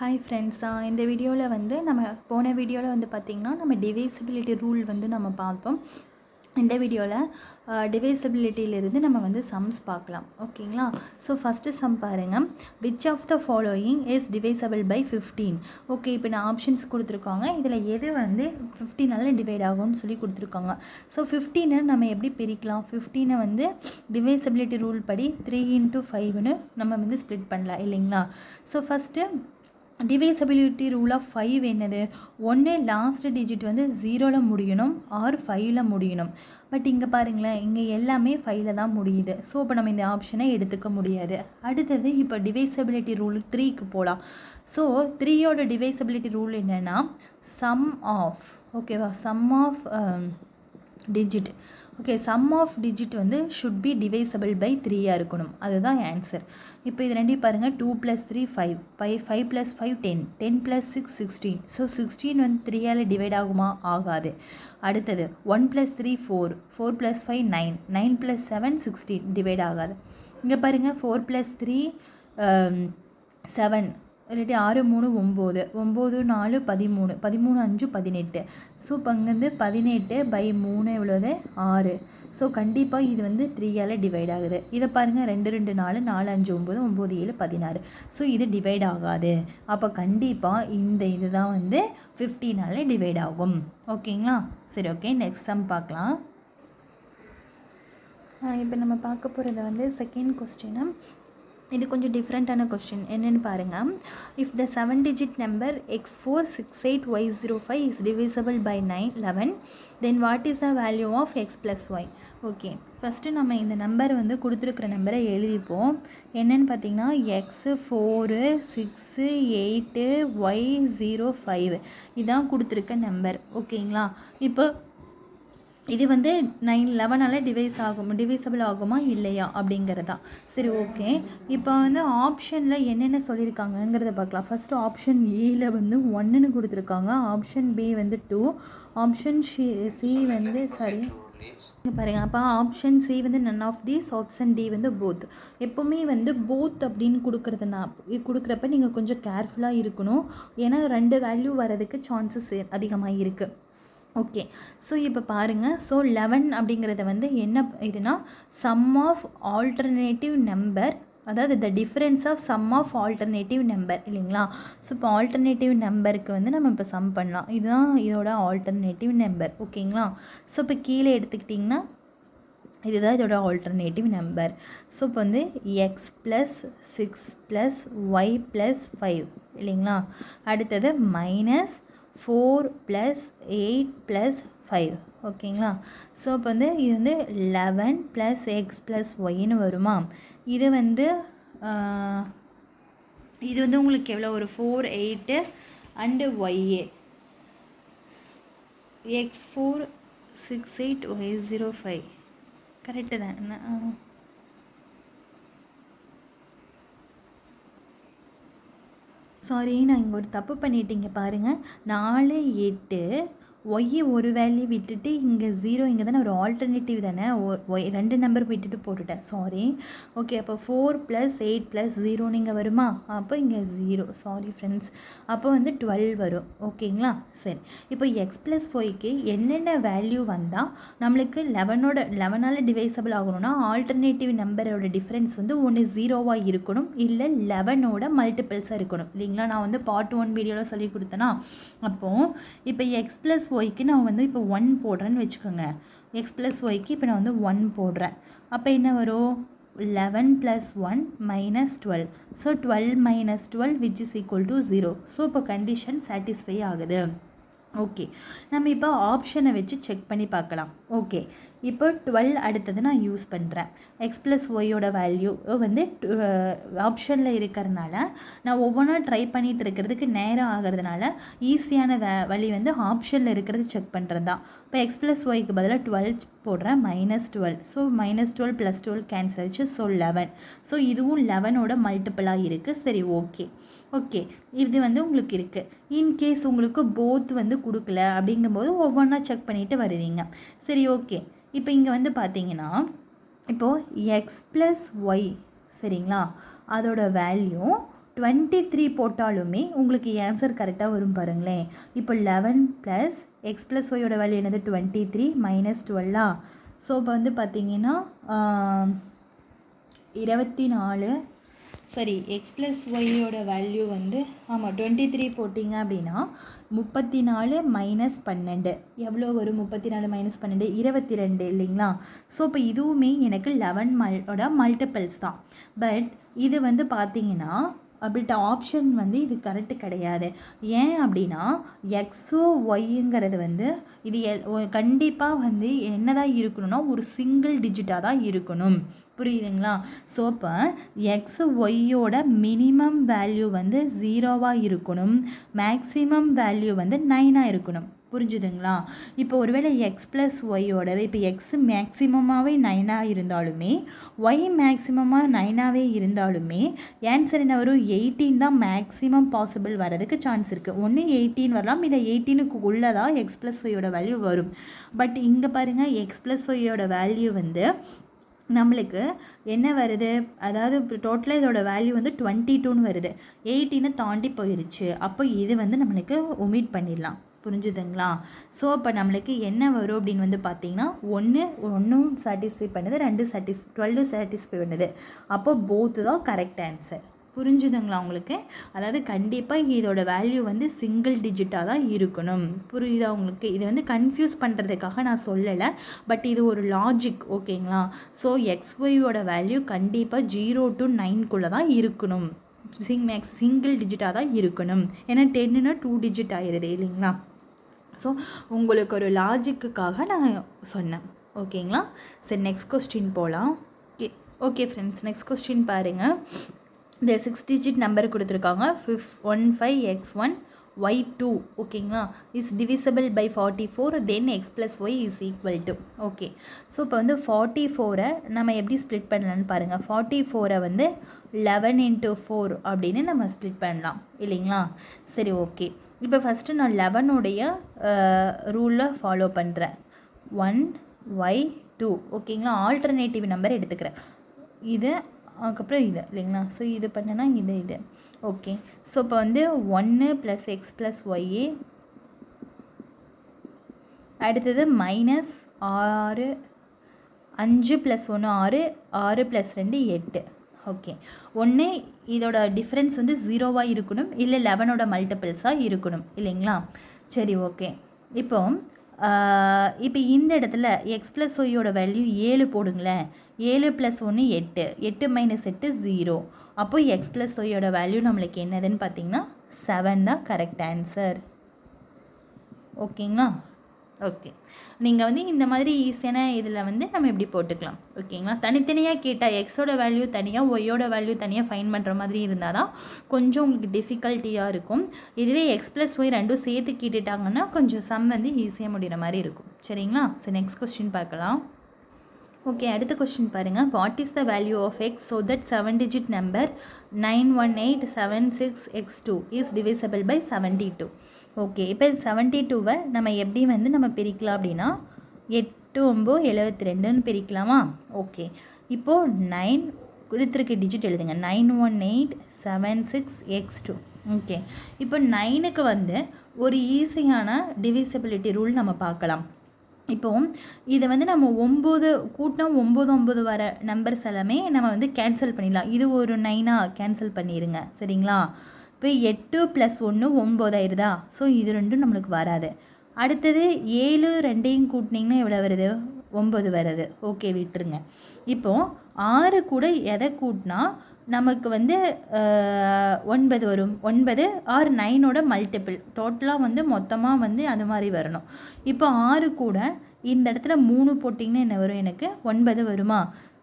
Hi friends, இந்த வீடியோவில் வந்து போன வீடியோவில் வந்து பார்த்திங்கன்னா நம்ம டிவைசபிலிட்டி ரூல் வந்து நம்ம பார்த்தோம். இந்த வீடியோவில் டிவைசபிலிட்டியிலிருந்து நம்ம வந்து சம்ஸ் பார்க்கலாம். ஓகேங்களா? ஸோ ஃபஸ்ட்டு சம் பாருங்கள். Which of the following is divisible by 15? Okay, இப்போ நான் ஆப்ஷன்ஸ் கொடுத்துருக்காங்க. இதில் எது வந்து 15ஆல் டிவைட் ஆகும்னு சொல்லி கொடுத்துருக்காங்க. ஸோ 15 நம்ம எப்படி பிரிக்கலாம்? 15 வந்து டிவைசபிலிட்டி ரூல் படி 3 × 5ன்னு நம்ம வந்து ஸ்ப்ளிட் பண்ணலாம் இல்லைங்களா? So first divisibility rule of 5 என்னது? ஒன்று லாஸ்ட் டிஜிட் வந்து 0ல் முடியணும் ஆர் 5ல் முடியணும். பட் இங்கே பாருங்களேன், இங்கே எல்லாமே 5ல் தான் முடியுது. ஸோ இப்போ நம்ம இந்த ஆப்ஷனை எடுத்துக்க முடியாது. அடுத்தது இப்போ டிவைசபிலிட்டி ரூல் 3க்கு போகலாம். ஸோ 3யோட டிவைசபிலிட்டி ரூல் என்னென்னா சம் ஆஃப், ஓகேவா, sum of digit. Okay, sum of digit வந்து ஷுட் பி டிவைசபிள் பை 3 இருக்கணும். அதுதான் ஆன்சர். இப்போ இது ரெண்டையும் பாருங்கள். 2 + 3 5, 5 + 5 10, 10 + 6 16. ஸோ 16 வந்து 3ஆல் டிவைட் ஆகுமா? ஆகாது. அடுத்தது 1 + 3 4, 4 + 5 9, 9 + 7 16, டிவைட் ஆகாது. இங்கே பாருங்கள், 4 + 3 7, இல்லாட்டி 6 3 9, 9 4 13, 13 5 18. ஸோ இப்போ இங்கேருந்து 18/3 எவ்வளோது? 6. ஸோ கண்டிப்பாக இது வந்து 3ஆல் டிவைட் ஆகுது. இதை பாருங்கள், 2 2 4, 4 5 9, 9 7 16. ஸோ இது டிவைட் ஆகாது. அப்போ கண்டிப்பாக இந்த இது தான் வந்து 15ஆல் டிவைட் ஆகும். ஓகேங்களா? சரி, ஓகே, நெக்ஸ்ட் சம் பார்க்கலாம். இப்போ நம்ம பார்க்க போகிறது வந்து செகண்ட் கொஸ்டின். இது கொஞ்சம் டிஃப்ரெண்ட்டான கொஸ்டின். என்னென்னு பாருங்கள். If the 7-digit number x468y05 is divisible by 11, then what is the value of x + y? Okay, first நம்ம இந்த நம்பர் வந்து கொடுத்துருக்குற நம்பரை எழுதிப்போம். என்னென்னு பார்த்தீங்கன்னா x4 6 8 y05 இதான் கொடுத்துருக்க நம்பர். ஓகேங்களா? இப்போ இது வந்து 11ஆல் டிவைசபிள் ஆகுமா இல்லையா அப்படிங்கிறதா. சரி, ஓகே. இப்போ வந்து ஆப்ஷனில் என்னென்ன சொல்லியிருக்காங்கங்கிறத பார்க்கலாம். ஃபஸ்ட்டு ஆப்ஷன் ஏல வந்து 1ன்னு கொடுத்துருக்காங்க. ஆப்ஷன் பி வந்து 2, ஆப்ஷன் சி வந்து இங்கே பாருங்கள். அப்போ ஆப்ஷன் சி வந்து none of these, option D வந்து போத். எப்போவுமே வந்து போத் அப்படின்னு கொடுக்குறப்ப நீங்கள் கொஞ்சம் கேர்ஃபுல்லாக இருக்கணும். ஏன்னா 2 வேல்யூ வரதுக்கு சான்சஸ் அதிகமாக இருக்குது. ஓகே, ஸோ இப்போ பாருங்கள். ஸோ 11 அப்படிங்கிறத வந்து என்ன இதுனா சம் ஆஃப் ஆல்டர்னேட்டிவ் நம்பர், அதாவது the difference of sum of alternative number இல்லைங்களா? ஸோ இப்போ ஆல்டர்னேட்டிவ் நம்பருக்கு வந்து நம்ம இப்போ சம் பண்ணலாம். இதுதான் இதோட ஆல்டர்னேட்டிவ் நம்பர். ஓகேங்களா? ஸோ இப்போ கீழே எடுத்துக்கிட்டிங்கன்னா இதுதான் இதோட ஆல்டர்னேட்டிவ் நம்பர். ஸோ இப்போ வந்து x + 6 + y + 5 இல்லைங்களா? அடுத்தது -4 + 8 + 5. ஓகேங்களா? ஸோ இப்போ வந்து இது வந்து 11 + x + yன்னு வருமா? இது வந்து உங்களுக்கு எவ்வளோ? ஒரு 4 8 and y x4 68 y05 correct தான். சாரி, நான் இங்கே ஒரு தப்பு பண்ணிட்டீங்க பாருங்கள். 4 8 ஒய் ஒரு வேல்யூ விட்டுட்டு இங்கே 0, இங்கே தானே ஒரு ஆல்டர்னேட்டிவ் தானே, ஒய் 2 நம்பர் விட்டுட்டு போட்டுட்டேன். சாரி. ஓகே, அப்போ 4 + 8 + 0 இங்கே வருமா? அப்போ இங்கே 0. Sorry friends. அப்போ வந்து 12 வரும். ஓகேங்களா? சரி, இப்போ x + yக்கு என்னென்ன வேல்யூ வந்தால் நம்மளுக்கு 11ஆல் டிவைசபிள் ஆகணும்னா ஆல்டர்னேட்டிவ் நம்பரோட டிஃப்ரென்ஸ் வந்து ஒன்று 0வாக இருக்கணும், இல்லை 11ஓட மல்டிபிள்ஸாக இருக்கணும் இல்லைங்களா? நான் வந்து பார்ட் 1 வீடியோவில் சொல்லி கொடுத்தேன்னா. அப்போது இப்போ x + yக்கு நான் வந்து இப்போ 1 போடுறேன்னு வச்சுக்கோங்க. x + yக்கு இப்போ நான் வந்து 1 போடுறேன். அப்போ என்ன வரும்? 11 + 1 -12. So 12 - 12 which is equal to 0. So இப்போ கண்டிஷன் சாட்டிஸ்ஃபை ஆகுது. ஓகே, நம்ம இப்போ ஆப்ஷனை வச்சு செக் பண்ணி பார்க்கலாம். ஓகே, இப்போ 12 அடுத்தது நான் யூஸ் பண்ணுறேன். x + yயோட வேல்யூ வந்து ஆப்ஷனில் இருக்கிறதுனால நான் ஒவ்வொன்றா ட்ரை பண்ணிகிட்டு இருக்கிறதுக்கு நேரம் ஆகிறதுனால ஈஸியான வழி வந்து ஆப்ஷனில் இருக்கிறது செக் பண்ணுறது தான். இப்போ x + yக்கு பதிலாக 12 போடுறேன், -12. ஸோ -12 + 12 கேன்சல் ஆகிடுச்சு. ஸோ 11. ஸோ இதுவும் 11ஓட மல்டிப்பிளாக இருக்குது. சரி, ஓகே. ஓகே, இது வந்து உங்களுக்கு இருக்குது. இன்கேஸ் உங்களுக்கு போத் வந்து கொடுக்கல அப்படிங்கும்போது ஒவ்வொன்றா செக் பண்ணிவிட்டு வருவீங்க. சரி, ஓகே. இப்போ இங்கே வந்து பார்த்தீங்கன்னா இப்போது x + y சரிங்களா, அதோட வேல்யூ 23 போட்டாலுமே உங்களுக்கு ஆன்சர் கரெக்டாக வரும் பாருங்களேன். இப்போ 11 ப்ளஸ் எக்ஸ் ப்ளஸ் ஒய்யோட வேல்யூ என்னது 23 மைனஸ் 12. ஸோ இப்போ வந்து பார்த்திங்கன்னா 24 சரி எக்ஸ் ப்ளஸ் ஒய்யோட வேல்யூ வந்து ஆமாம் 23 போட்டிங்க அப்படின்னா 34 மைனஸ் 12 எவ்வளோ வரும்? 34 மைனஸ் 12 22 இல்லைங்களா? ஸோ இப்போ இதுவுமே எனக்கு 11 மல்டிபிள்ஸ் தான். பட் இது வந்து பார்த்திங்கன்னா அப்படின்ட்டு ஆப்ஷன் வந்து இது கரெக்டு கிடையாது. ஏன் அப்படின்னா எக்ஸோ ஒய்ங்கிறது வந்து இது கண்டிப்பாக வந்து என்னதான் இருக்கணும்னா ஒரு சிங்கிள் டிஜிட்டாக தான் இருக்கணும். புரியுதுங்களா? ஸோ இப்போ எக்ஸ் ஒய்யோட மினிமம் வேல்யூ வந்து 0வாக இருக்கணும், மேக்ஸிமம் வேல்யூ வந்து 9ஆக இருக்கணும். புரிஞ்சுதுங்களா? இப்போ ஒருவேளை எக்ஸ் ப்ளஸ் ஒய்யோட இப்போ எக்ஸ் மேக்ஸிமமாகவே 9ஆக இருந்தாலுமே ஒய் மேக்ஸிமமாக 9ஆகவே இருந்தாலுமே ஆன்சர் என்ன வரும்? 18 தான் மேக்ஸிமம் பாசிபிள் வரதுக்கு சான்ஸ் இருக்குது. ஒன்று 18 வரலாம், இல்லை 18க்கு உள்ளே தான் எக்ஸ் ப்ளஸ் ஒய்யோட வேல்யூ வரும். பட் இங்கே பாருங்கள் எக்ஸ் ப்ளஸ் ஒய்யோட வேல்யூ வந்து நம்மளுக்கு என்ன வருது? அதாவது டோட்டலாக இதோட வேல்யூ வந்து 22ன்னு வருது, 18 தாண்டி போயிடுச்சு. அப்போ இது வந்து நம்மளுக்கு ஒமிட் பண்ணிடலாம். புரிஞ்சுதுங்களா? ஸோ அப்போ நம்மளுக்கு என்ன வரும் அப்படின்னு வந்து பார்த்திங்கன்னா ஒன்றும் சாட்டிஸ்ஃபை பண்ணுது, 12 சாட்டிஸ்ஃபை பண்ணுது. அப்போ போத்து தான் கரெக்ட் ஆன்சர். புரிஞ்சுதுங்களா உங்களுக்கு? அதாவது கண்டிப்பாக இதோட வேல்யூ வந்து சிங்கிள் டிஜிட்டாக தான் இருக்கணும். புரியுதா உங்களுக்கு? இது வந்து கன்ஃபியூஸ் பண்ணுறதுக்காக நான் சொல்லலை, பட் இது ஒரு லாஜிக். ஓகேங்களா? ஸோ எக்ஸ்ஒய்யோட வேல்யூ கண்டிப்பாக 0 to 9க்குள்ளே தான் இருக்கணும், சிங்கிள் டிஜிட்டாக தான் இருக்கணும். ஏன்னா 10ன்னா 2 டிஜிட் ஆகிடுது இல்லைங்களா? ஸோ உங்களுக்கு ஒரு லாஜிக்குக்காக நான் சொன்னேன். ஓகேங்களா? சரி நெக்ஸ்ட் கொஸ்டின் போகலாம். ஓகே ஃப்ரெண்ட்ஸ், நெக்ஸ்ட் கொஸ்டின் பாருங்கள். இந்த 6 டிஜிட் நம்பர் கொடுத்துருக்காங்க 15x1 y2 ஓகேங்களா is divisible by 44 then x plus Y is equal to. Okay, so இப்போ வந்து 44 நம்ம எப்படி ஸ்ப்ளிட் பண்ணலான்னு பாருங்கள். 44 வந்து 11 into 4 அப்படின்னு நம்ம ஸ்ப்ளிட் பண்ணலாம் இல்லைங்களா? சரி ஓகே, இப்போ ஃபஸ்ட்டு நான் 11உடைய ரூலில் ஃபாலோ பண்ணுறேன். 1y2 ஓகேங்களா, ஆல்டர்னேட்டிவ் நம்பர் எடுத்துக்கிறேன். இது அதுக்கப்புறம் இது இல்லைங்களா? ஸோ இது பண்ணனா இது ஓகே. ஸோ இப்போ வந்து 1 + x + y, அடுத்தது மைனஸ் 6, 5 + 1 6, 6 + 2 8. ஓகே, ஒன்று இதோட டிஃப்ரென்ஸ் வந்து 0வாக இருக்கணும், இல்லை 11ஓட மல்டிபிள்ஸாக இருக்கணும் இல்லைங்களா? சரி ஓகே, இப்போ இந்த இடத்துல எக்ஸ் ப்ளஸ் ஒய்யோட வேல்யூ 7 போடுங்களேன். 7 + 1 8, 8 - 8 0. அப்போது எக்ஸ் ப்ளஸ் ஒய்யோட வேல்யூ நம்மளுக்கு என்னதுன்னு பார்த்தீங்கன்னா 7 தான் கரெக்ட் ஆன்சர். ஓகேங்களா? ஓகே, நீங்கள் வந்து இந்த மாதிரி ஈஸியான இதில் வந்து நம்ம எப்படி போட்டுக்கலாம். ஓகேங்களா? தனித்தனியாக கேட்டால் எக்ஸோட வேல்யூ தனியாக ஒய்யோட வேல்யூ தனியாக ஃபைன் பண்ணுற மாதிரி இருந்தால் தான் கொஞ்சம் உங்களுக்கு டிஃபிகல்ட்டியாக இருக்கும். இதுவே எக்ஸ் ப்ளஸ் ஒய் ரெண்டும் சேர்த்து கேட்டுட்டாங்கன்னா கொஞ்சம் சம் வந்து ஈஸியாக முடிகிற மாதிரி இருக்கும். சரிங்களா? சரி நெக்ஸ்ட் கொஸ்டின் பார்க்கலாம். ஓகே, அடுத்த கொஸ்டின் பாருங்கள். What is the value of X so that 7 digit number 91876x2 is divisible by 72. Okay, இப்போ 72வை நம்ம எப்படி வந்து நம்ம பிரிக்கலாம் அப்படின்னா 8 9 72ன்னு பிரிக்கலாமா? ஓகே, இப்போது 9 கொடுத்துருக்க டிஜிட் எழுதுங்க. 91876x2. ஓகே, இப்போ 9க்கு வந்து ஒரு ஈஸியான டிவிசபிலிட்டி ரூல் நம்ம பார்க்கலாம். இப்போது இதை வந்து நம்ம 9 கூட்டினா 9 வர நம்பர்ஸ் எல்லாமே நம்ம வந்து கேன்சல் பண்ணிடலாம். இது ஒரு 9ஆக கேன்சல் பண்ணிடுங்க. சரிங்களா? இப்போ 8 + 1 9 ஆயிடுதா? ஸோ இது ரெண்டும் நம்மளுக்கு வராது. அடுத்தது 7 2ஐயும் கூட்டினீங்கன்னா எவ்வளோ வருது? 9 வருது. ஓகே, விட்டுருங்க. இப்போது 6 கூட எதை கூட்டினா நமக்கு வந்து 9 வரும். 9 ஆர் 9ஓட மல்டிபிள் டோட்டலாக வந்து மொத்தமாக வந்து அது மாதிரி வரணும். இப்போ 6 கூட இந்த இடத்துல 3 போட்டிங்கன்னா என்ன வரும்? எனக்கு 9 வருமா?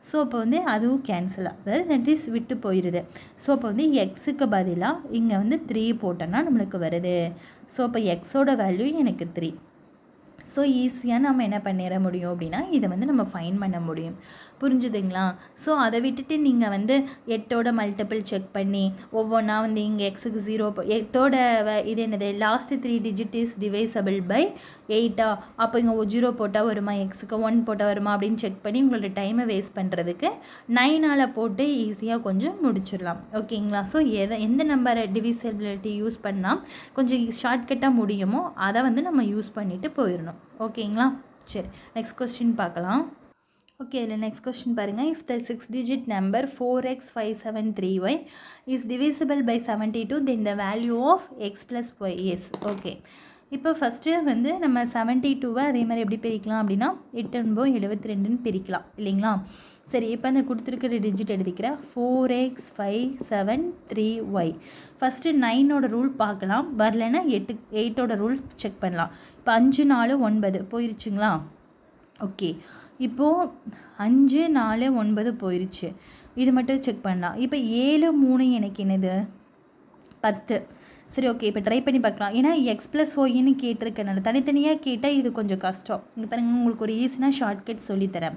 ஸோ அப்போ வந்து அதுவும் கேன்சல் ஆகுது, தட் இஸ் விட்டு போயிடுது. ஸோ அப்போ வந்து எக்ஸுக்கு பதிலாக இங்கே வந்து 3 போட்டோன்னா நம்மளுக்கு வருது. ஸோ அப்போ எக்ஸோட வேல்யூ எனக்கு 3. ஸோ ஈஸியாக நம்ம என்ன பண்ணிட முடியும் அப்படின்னா இதை வந்து நம்ம ஃபைன் பண்ண முடியும். புரிஞ்சுதுங்களா? ஸோ அதை விட்டுட்டு நீங்கள் வந்து 8ஓட மல்டிபிள் செக் பண்ணி ஒவ்வொன்றா வந்து இங்கே எக்ஸுக்கு 0 8ஓட இது என்னது last 3 digit is divisible by 8 அப்போ இங்கே 0 போட்டால் வருமா, எக்ஸுக்கு 1 போட்டால் வருமா அப்படின்னு செக் பண்ணி உங்களோட டைமை வேஸ்ட் பண்ணுறதுக்கு 9ஆல் போட்டு ஈஸியாக கொஞ்சம் முடிச்சிடலாம். ஓகேங்களா? ஸோ எந்த நம்பரை டிவிசபிலிட்டி யூஸ் பண்ணால் கொஞ்சம் ஷார்ட்கட்டாக முடியுமோ அதை வந்து நம்ம யூஸ் பண்ணிவிட்டு போயிடணும். ஓகேங்களா? சரி, நெக்ஸ்ட் கொஸ்டின் பார்க்கலாம். ஓகே, இதில் நெக்ஸ்ட் கொஸ்டின் பாருங்கள். If the 6 digit number 4x573y is divisible by 72 then the value of X plus Y is. Okay, இப்போ ஃபஸ்ட்டு வந்து நம்ம 72வை அதே மாதிரி எப்படி பிரிக்கலாம் அப்படின்னா 8 9 72ன்னு பிரிக்கலாம் இல்லைங்களா? சரி, இப்போ அந்த கொடுத்துருக்கிற டிஜிட் எடுத்துக்கிறேன் 4x573y. ஃபஸ்ட்டு 9ஓட ரூல் பார்க்கலாம், வரலைன்னா 8ஓட ரூல் செக் பண்ணலாம். இப்போ 5 4 9 போயிருச்சுங்களா? ஓகே, இப்போது 5 4 9 போயிடுச்சு. இது மட்டும் செக் பண்ணலாம். இப்போ 7 3 எனக்கு என்னது 10. சரி, ஓகே, இப்போ ட்ரை பண்ணி பார்க்கலாம். ஏன்னா எக்ஸ் ப்ளஸ் ஒய்ன்னு கேட்டிருக்கனால தனித்தனியாக கேட்டால் இது கொஞ்சம் கஷ்டம். இங்கே பாருங்கள், உங்களுக்கு ஒரு ஈஸியாக ஷார்ட்கட் சொல்லித்தரேன்.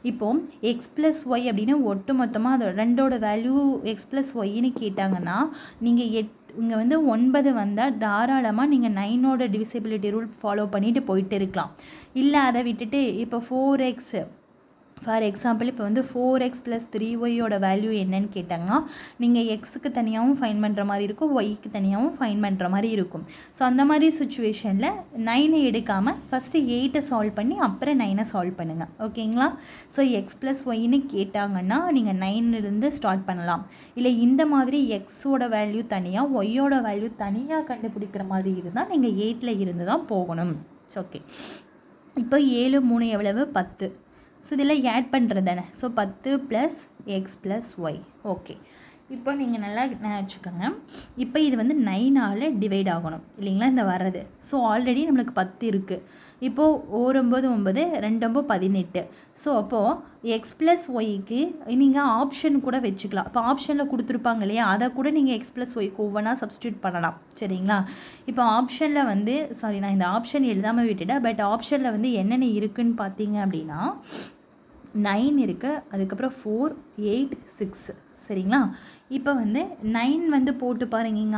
இப்போது எக்ஸ் ப்ளஸ் ஒய் அப்படின்னு ஒட்டு மொத்தமாக அதோட 2ஓட வேல்யூ எக்ஸ் ப்ளஸ் ஒய்ன்னு கேட்டாங்கன்னா நீங்கள் இங்கே வந்து 9 வந்தால் தாராளமாக நீங்கள் 9ஓட டிவிசிபிலிட்டி ரூல் ஃபாலோ பண்ணிவிட்டு போயிட்டு இருக்கலாம். இல்லை அதை விட்டுட்டு இப்போ 4x ஃபார் எக்ஸாம்பிள் இப்போ வந்து 4x + 3yயோட வேல்யூ என்னன்னு கேட்டாங்கன்னா நீங்கள் எக்ஸுக்கு தனியாகவும் ஃபைன் பண்ணுற மாதிரி இருக்கும், ஒய்க்கு தனியாகவும் ஃபைன் பண்ணுற மாதிரி இருக்கும். ஸோ அந்த மாதிரி சுச்சுவேஷனில் 9 எடுக்காமல் ஃபஸ்ட்டு 8 சால்வ் பண்ணி அப்புறம் 9 சால்வ் பண்ணுங்கள். ஓகேங்களா? ஸோ எக்ஸ் ப்ளஸ் ஒய்ன்னு கேட்டாங்கன்னா நீங்கள் 9லேருந்து ஸ்டார்ட் பண்ணலாம். இல்லை இந்த மாதிரி எக்ஸோட வேல்யூ தனியாக ஒய்யோட வேல்யூ தனியாக கண்டுபிடிக்கிற மாதிரி இருந்தால் நீங்கள் 8ல் இருந்து தான் போகணும். ஓகே, இப்போ 7 3 எவ்வளவு 10. ஸோ இதில் ஆட் பண்ணுறது தானே. So 10 + x + y. ஓகே, இப்போ நீங்கள் நல்லா வச்சுக்கோங்க. இப்போ இது வந்து 9ஆல் டிவைட் ஆகணும் இல்லைங்களா இந்த வர்றது. ஸோ ஆல்ரெடி நம்மளுக்கு 10 இருக்குது. இப்போது 1 9 9 2 9 18. ஸோ அப்போது எக்ஸ் ப்ளஸ் ஒய்க்கு நீங்கள் ஆப்ஷன் கூட வச்சுக்கலாம். இப்போ ஆப்ஷனில் கொடுத்துருப்பாங்க இல்லையா, அதை கூட நீங்கள் எக்ஸ் ப்ளஸ் ஒய்க்கு ஒவ்வொன்றா சப்ஸ்டியூட் பண்ணலாம். சரிங்களா? இப்போ ஆப்ஷனில் வந்து நான் இந்த ஆப்ஷன் எழுதாமல் விட்டுட்டேன். பட் ஆப்ஷனில் வந்து என்னென்ன இருக்குதுன்னு பார்த்தீங்க அப்படின்னா 9 இருக்குது, அதுக்கப்புறம் 4 8 6. சரிங்களா? இப்போ வந்து 9 வந்து போட்டு பாருங்கள். இங்கே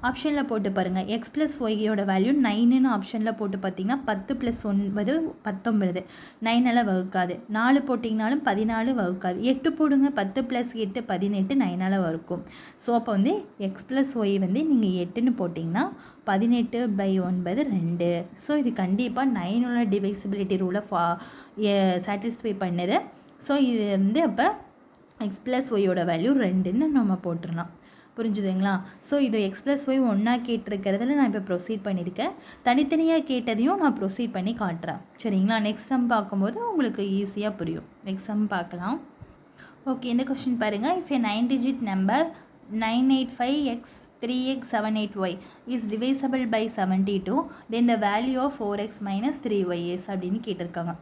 ஆப்ஷனில் போட்டு பாருங்கள். எக்ஸ் ப்ளஸ் ஒய்யோட வேல்யூ 9ன்னு ஆப்ஷனில் போட்டு பார்த்தீங்கன்னா 10 + 9 19. 9ஆல் வகுக்காது. 4 போட்டிங்கனாலும் 14 வகுக்காது. 8 போடுங்க, 10 + 8 18 9ஆல் வகுக்கும். ஸோ அப்போ வந்து எக்ஸ் ப்ளஸ் ஒய் வந்து நீங்கள் 8ன்னு போட்டிங்கன்னா 18/9 2. ஸோ இது கண்டிப்பாக 9ஓட டிவைசிபிலிட்டி ரூலை சாட்டிஸ்ஃபை பண்ணுது. ஸோ இது வந்து அப்போ எக்ஸ் ப்ளஸ் ஒய்யோட வேல்யூ 2ன்னு நம்ம போட்டுடலாம். புரிஞ்சுதுங்களா? ஸோ இது எக்ஸ் ப்ளஸ் ஒய் ஒன்றா கேட்டிருக்கிறதுல நான் இப்போ ப்ரொசீட் பண்ணியிருக்கேன். தனித்தனியாக கேட்டதையும் நான் ப்ரொசீட் பண்ணி காட்டுறேன். சரிங்களா? நெக்ஸ்ட் சம் பார்க்கும்போது உங்களுக்கு ஈஸியாக புரியும். நெக்ஸ்ட் சம் பார்க்கலாம். ஓகே, இந்த கொஸ்டின் பாருங்கள். If A 9 digit number 985x 3x78y is divisible by 72 then the value of 4x - 3y is அப்படின்னு கேட்டிருக்காங்க.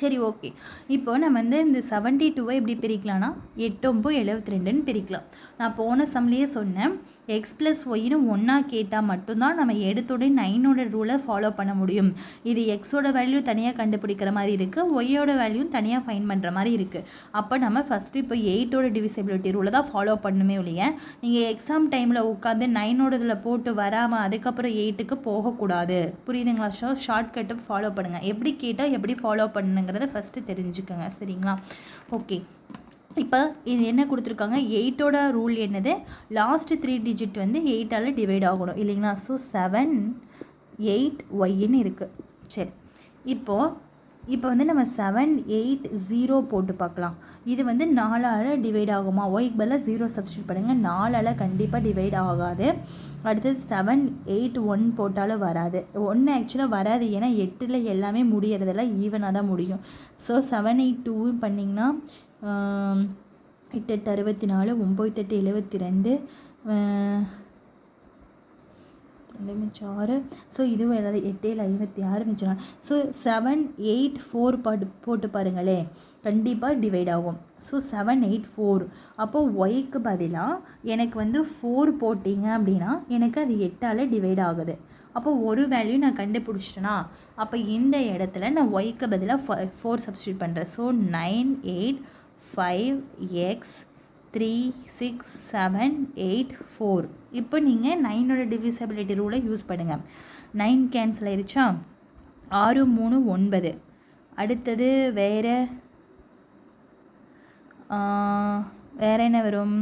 சரி, ஓகே, இப்போ நம்ம வந்து இந்த 72வை எப்படி பிரிக்கலாம்னா 8 9 72ன்னு பிரிக்கலாம். நான் போன சம்லேயே சொன்னேன், எக்ஸ் ப்ளஸ் ஒய்னு ஒன்றா கேட்டால் மட்டும்தான் நம்ம எடுத்தோடனே 9ஓட ரூலை ஃபாலோ பண்ண முடியும். இது எக்ஸோட வேல்யூ தனியாக கண்டுபிடிக்கிற மாதிரி இருக்குது, ஒய்யோட வேல்யூ தனியாக ஃபைன் பண்ணுற மாதிரி இருக்குது. அப்போ நம்ம ஃபஸ்ட்டு இப்போ 8ஓட டிவிசிபிலிட்டி ரூலை தான் ஃபாலோ பண்ணணுமே ஒழிய நீங்கள் எக்ஸாம் டைமில் உட்காந்து 9ஓட இதில் போட்டு வராமல் அதுக்கப்புறம் 8க்கு போகக்கூடாது. புரியுதுங்களா? ஷார்ட்கட்டு ஃபாலோ பண்ணுங்கள். எப்படி கேட்டால் எப்படி ஃபாலோ பண்ணுங்கிறத ஃபஸ்ட்டு தெரிஞ்சுக்கோங்க. சரிங்களா? ஓகே, இப்போ இது என்ன கொடுத்துருக்காங்க, 8ஓட ரூல் என்னது, லாஸ்ட்டு 3 டிஜிட் வந்து 8ஆல் டிவைட் ஆகணும் இல்லைங்களா? ஸோ 7 8 ஒய்ன்னு இருக்குது. சரி, இப்போ வந்து நம்ம 7 8 0 போட்டு பார்க்கலாம். இது வந்து 4ஆல் டிவைட் ஆகுமா? ஒய்க்கு பதிலாக 0 சப்ஸ்டியூட் பண்ணுங்கள். 4ஆல் கண்டிப்பாக டிவைட் ஆகாது. அடுத்தது 7 8 1 போட்டாலும் வராது. 1 ஆக்சுவலாக வராது, ஏன்னா 8ல் எல்லாமே முடியறதெல்லாம் ஈவனாக தான் முடியும். ஸோ 7 8 2 பண்ணிங்கன்னா 8 8 64 9 8 72 6. ஸோ இதுவும் என்னது 8 7 56 மிச்சம். ஸோ 7 8 4 போட்டு பாருங்களே, கண்டிப்பாக டிவைட் ஆகும். ஸோ 7 8 4. அப்போது ஒய்க்கு பதிலாக எனக்கு வந்து 4 போட்டிங்க அப்படின்னா எனக்கு அது 8ஆல் டிவைட் ஆகுது. அப்போ ஒரு வேல்யூ நான் கண்டுபிடிச்சிட்டேனா, அப்போ இந்த இடத்துல நான் ஒய்க்கு பதிலாக 4 சப்ஸ்டியூட் பண்ணுறேன். So 9 8 5 x 3 6 7 8 4. இப்போ நீங்கள் 9ஓட டிவிசபிலிட்டி ரூலை யூஸ் பண்ணுங்கள். 9 கேன்சல் ஆயிடுச்சா, 6 3 9. அடுத்தது வேறு என்ன வரும்,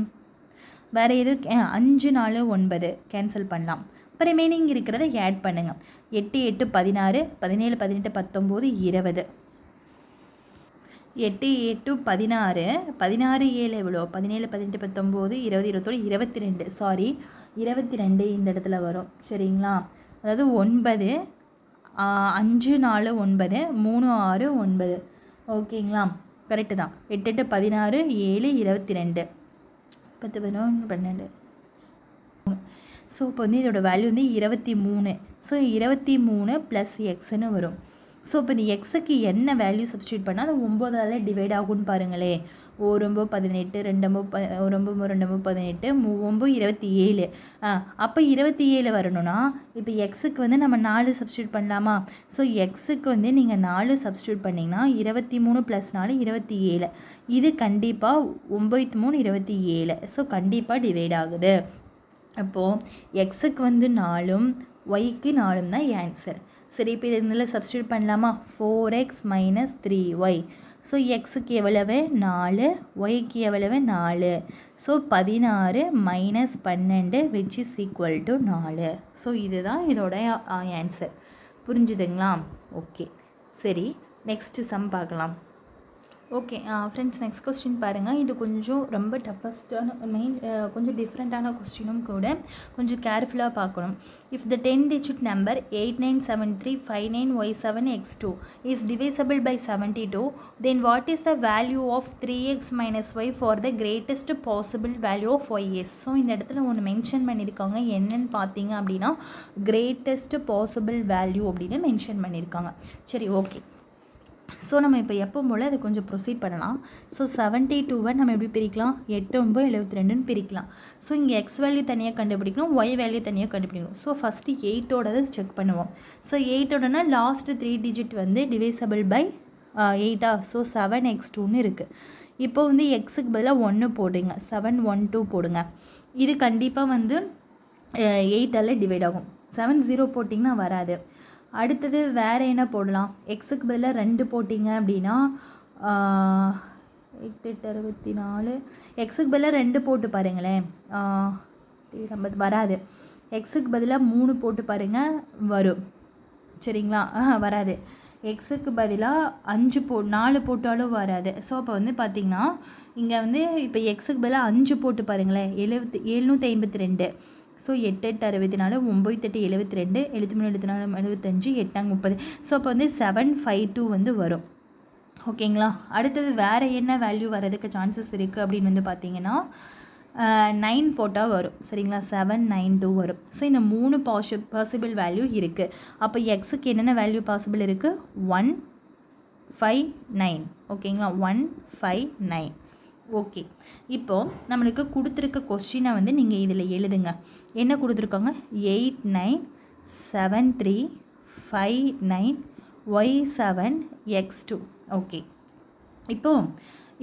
வேறு எது, 5 4 9 கேன்சல் பண்ணலாம். இப்போ ரிமைனிங் இருக்கிறத ஆட் பண்ணுங்கள். 8 8 16 17 18 19 20. 8 8 16 16 7 எவ்வளோ, 17 18 19 20 22 சாரி 22 இந்த இடத்துல வரும். சரிங்களா, அதாவது 9 5 4 9 3 6 9. ஓகேங்களா, கரெக்டு தான். 8 8 16 7 22 10 11 12. ஸோ இப்போ வந்து இதோட வேல்யூ வந்து 23. ஸோ 23 ப்ளஸ் எக்ஸ்ன்னு வரும். ஸோ இப்போ இந்த எக்ஸுக்கு என்ன வேல்யூ சப்ஸ்டியூட் பண்ணால் அது 9ஆல் டிவைட் ஆகும்னு பாருங்களே. 1 9 18 2 1 9 2 18 3 27. அப்போ 27 வரணும்னா இப்போ எக்ஸுக்கு வந்து நம்ம 4 சப்ஸ்டியூட் பண்ணலாமா. ஸோ எக்ஸுக்கு வந்து நீங்கள் 4 சப்ஸ்டியூட் பண்ணிங்கன்னா 23 + 4 27. இது கண்டிப்பாக 9 3 27. ஸோ கண்டிப்பாக டிவைட் ஆகுது. அப்போது எக்ஸுக்கு வந்து 4 ஒய்க்கு 4 தான் ஆன்சர். சரி, இப்போ இது இதில் சப்ஸ்டியூட் பண்ணலாமா. 4x - 3y. ஸோ எக்ஸுக்கு எவ்வளவு 4, ஒய்க்கு எவ்வளவு 4. So 16 - 12 which is equal to 4. So இதுதான் இதோட ஆன்சர். புரிஞ்சுதுங்களா? ஓகே, சரி, நெக்ஸ்ட்டு சம் பார்க்கலாம். ஓகே ஃப்ரெண்ட்ஸ், நெக்ஸ்ட் கொஸ்டின் பாருங்கள். இது கொஞ்சம் ரொம்ப டஃபஸ்ட்டான கொஞ்சம் டிஃப்ரெண்ட்டான கொஸ்டினும் கூட, கொஞ்சம் கேர்ஃபுல்லாக பார்க்கணும். If the 10-digit number 897359y7x2 is divisible by 72, then what is the value of 3x - y for the greatest possible value of ys. So இந்த இடத்துல ஒன்று மென்ஷன் பண்ணியிருக்காங்க. என்னன்னு பார்த்தீங்க அப்படின்னா கிரேட்டஸ்ட் பாசிபிள் வேல்யூ அப்படின்னு மென்ஷன் பண்ணியிருக்காங்க. சரி, ஓகே. ஸோ நம்ம இப்போ எப்போ போல் அதை கொஞ்சம் ப்ரொசீட் பண்ணலாம். ஸோ 72 நம்ம எப்படி பிரிக்கலாம், 8 9 72ன்னு பிரிக்கலாம். ஸோ இங்கே எக்ஸ் வேல்யூ தனியாக கண்டுபிடிக்கணும், ஒய் வேல்யூ தனியாக கண்டுபிடிக்கணும். ஸோ ஃபஸ்ட்டு 8ஓடது செக் பண்ணுவோம். ஸோ 8ஓடனா லாஸ்ட்டு 3 டிஜிட் வந்து டிவைசபிள் பை 8. ஸோ 7x2ன்னு இருக்குது. இப்போ வந்து எக்ஸுக்கு பதிலாக 1 போடுங்க, 712 போடுங்க. இது கண்டிப்பாக வந்து 8ஆல் டிவைட் ஆகும். 70 போட்டிங்கன்னா வராது. அடுத்தது வேறு என்ன போடலாம், எக்ஸுக்கு பதிலாக 2 போட்டிங்க அப்படின்னா 8 8 64. எக்ஸுக்கு பதிலாக 2 போட்டு பாருங்களேன், வராது. எக்ஸுக்கு பதிலாக 3 போட்டு பாருங்கள், வரும். சரிங்களா, வராது. எக்ஸுக்கு பதிலாக 4 போட்டாலும் வராது. ஸோ அப்போ வந்து பார்த்திங்கன்னா இங்கே வந்து இப்போ எக்ஸுக்கு பதிலாக 5 போட்டு பாருங்களேன், 752. ஸோ 8 8 64 9 8 72 73 74 75 8 30. ஸோ அப்போ வந்து 752 வந்து வரும். ஓகேங்களா, அடுத்தது வேறு என்ன வேல்யூ வரதுக்கு சான்சஸ் இருக்குது அப்படின்னு வந்து பார்த்தீங்கன்னா 9 போட்டால் வரும். சரிங்களா, 792 வரும். ஸோ இந்த 3 பாசிபிள் வேல்யூ இருக்குது. அப்போ எக்ஸுக்கு என்னென்ன வேல்யூ பாசிபிள் இருக்குது, 159. ஓகேங்களா, 159. ஓகே, இப்போது நம்மளுக்கு கொடுத்துருக்க கொஸ்டினை வந்து நீங்கள் இதில் எழுதுங்க. என்ன கொடுத்துருக்காங்க, 897359y7x2. ஓகே,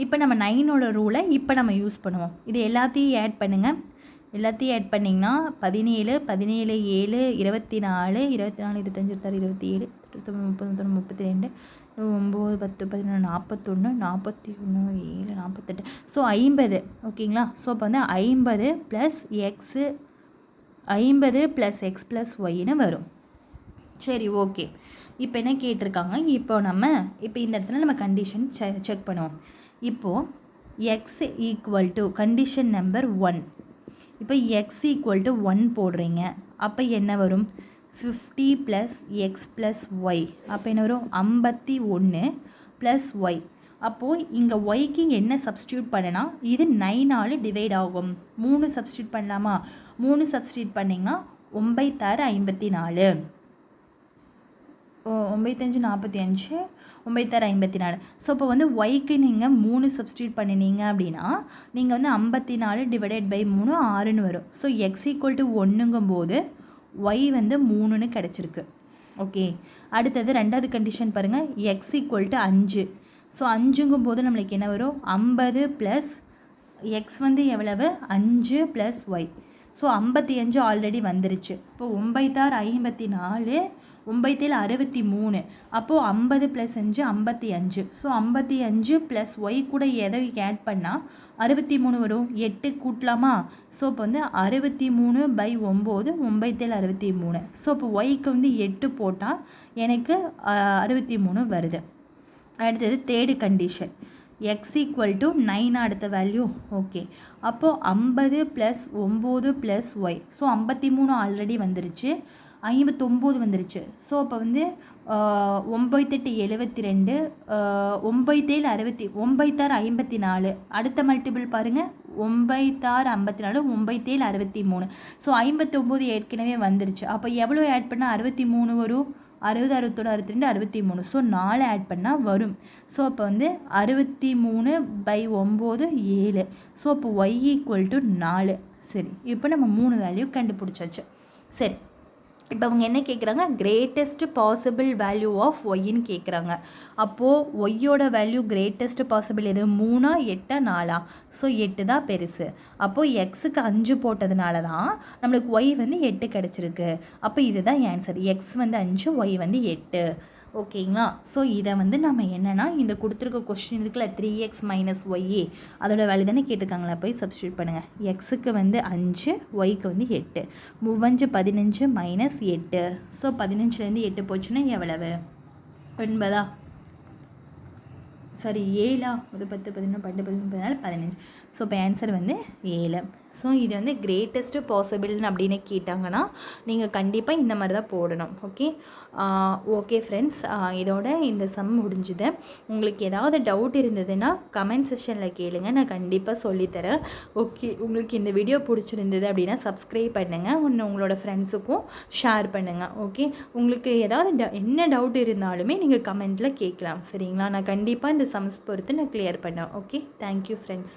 இப்போ நம்ம 9ஓட ரூலை இப்போ நம்ம யூஸ் பண்ணுவோம். இது எல்லாத்தையும் ஆட் பண்ணுங்கள். எல்லாத்தையும் ஆட் பண்ணிங்கன்னா 17 17 7 24 24 25 26 27 29 32 9 10 11 41 41 7 48. ஸோ 50. ஓகேங்களா, ஸோ அப்போ வந்து 50 + எக்ஸு 50 + x + ஒய்னு வரும். சரி, ஓகே. இப்போ என்ன கேட்டிருக்காங்க, இப்போ இந்த இடத்துல நம்ம கண்டிஷன் செக் பண்ணுவோம். இப்போது X equal to condition number 1. இப்போ எக்ஸ் ஈக்குவல் டு 1 போடுறீங்க. அப்போ என்ன வரும், 50 + x + y. அப்போ என்ன வரும், 51 + y. அப்போது இங்கே ஒய்க்கு என்ன சப்ஸ்டியூட் பண்ணனா, இது 9ஆல் டிவைட் ஆகும். 3 சப்ஸ்டியூட் பண்ணலாமா, 3 சப்ஸ்டியூட் பண்ணிங்கன்னா 9 6 54 95 45 9 6 54. ஸோ இப்போ வந்து ஒய்க்கு நீங்கள் 3 சப்ஸ்டியூட் பண்ணினீங்க அப்படின்னா நீங்கள் வந்து 54 ÷ 3 6ன்னு வரும். ஸோ எக்ஸ் ஈக்குவல் டு 1ங்கும் போது ஒய் வந்து 3ன்னு கிடச்சிருக்கு. ஓகே, அடுத்தது ரெண்டாவது கண்டிஷன் பாருங்கள், எக்ஸ் ஈக்குவல் டு 5. ஸோ 5ங்கும் போது நம்மளுக்கு என்ன வரும், 50 ப்ளஸ் எக்ஸ் வந்து எவ்வளவு 5 ப்ளஸ் ஒய். ஸோ 55 ஆல்ரெடி வந்துருச்சு. இப்போ 9 54, 9 63. அப்போது 50 ப்ளஸ் 5 55. ஸோ 55 ப்ளஸ் ஒய் கூட எதை ஆட் பண்ணால் 63 வரும். 8 கூட்டலாமா? ஸோ இப்போ வந்து 63/9, 9 63. ஸோ இப்போ ஒய்க்கு வந்து 8 போட்டால் எனக்கு 63 வருது. அடுத்தது third condition, X equal to 9 அடுத்த வேல்யூ. ஓகே, அப்போது 50 plus 9 plus Y. So 53 already வந்துருச்சு, 59 வந்துருச்சு. ஸோ அப்போ வந்து 9 8 72, 9 7 54. அடுத்த மல்டிபிள் பாருங்கள், 9 54, 9 63. ஸோ 59 ஏற்கனவே வந்துருச்சு. அப்போ எவ்வளோ ஆட் பண்ணால் 63 வரும்? 60 61 62 63. ஸோ 4 ஆட் பண்ணால் வரும். ஸோ அப்போ வந்து 63/9 7. ஸோ அப்போ ஒய் ஈக்குவல் டு 4. சரி, இப்போ நம்ம 3 வேல்யூ கண்டுபிடிச்சாச்சு. சரி, இப்போ அவங்க என்ன கேட்குறாங்க, கிரேட்டஸ்ட் பாசிபிள் வேல்யூ ஆஃப் ஒய்ன்னு கேட்குறாங்க. அப்போது ஒய்யோட வேல்யூ கிரேட்டஸ்ட் பாசிபிள் எது, 3 8 4? ஸோ 8 தான் பெருசு. அப்போது எக்ஸுக்கு 5 போட்டதுனால தான் நம்மளுக்கு ஒய் வந்து 8 கிடச்சிருக்கு. அப்போ இதுதான் ஆன்சர், எக்ஸ் வந்து 5, ஒய் வந்து 8. ஓகேங்களா? ஸோ இதை வந்து நம்ம என்னென்னா, இந்த கொடுத்துருக்க கொஸ்டின் இருக்குல்ல 3x மைனஸ் ஒய்ஏ, அதோட வேல்யூ தானே கேட்டிருக்காங்களா, போய் சப்ஸ்டியூட் பண்ணுங்கள். எக்ஸுக்கு வந்து 5, ஒய்க்கு வந்து 8. 3 15 மைனஸ் 8. ஸோ 15லேருந்து 8 போச்சுன்னா எவ்வளவு, 9? சாரி 7, ஒரு 10 11 12 13 15. ஸோ இப்போ ஆன்சர் வந்து 7. ஸோ இது வந்து கிரேட்டஸ்ட்டு பாசிபிள்னு அப்படின்னு கேட்டாங்கன்னா நீங்கள் கண்டிப்பாக இந்த மாதிரி தான் போடணும். ஓகே ஓகே ஃப்ரெண்ட்ஸ், இதோட இந்த சம் முடிஞ்சுது. உங்களுக்கு ஏதாவது டவுட் இருந்ததுன்னா கமெண்ட் செக்ஷனில் கேளுங்க, நான் கண்டிப்பாக சொல்லித்தரேன். ஓகே, உங்களுக்கு இந்த வீடியோ பிடிச்சிருந்தது அப்படின்னா சப்ஸ்கிரைப் பண்ணுங்கள், உங்களோட ஃப்ரெண்ட்ஸுக்கும் ஷேர் பண்ணுங்கள். ஓகே, உங்களுக்கு ஏதாவது என்ன டவுட் இருந்தாலுமே நீங்கள் கமெண்ட்டில் கேட்கலாம். சரிங்களா? நான் கண்டிப்பாக இந்த சம்ஸ் பொறுத்து நான் கிளியர் பண்ணேன். Okay, thank you friends.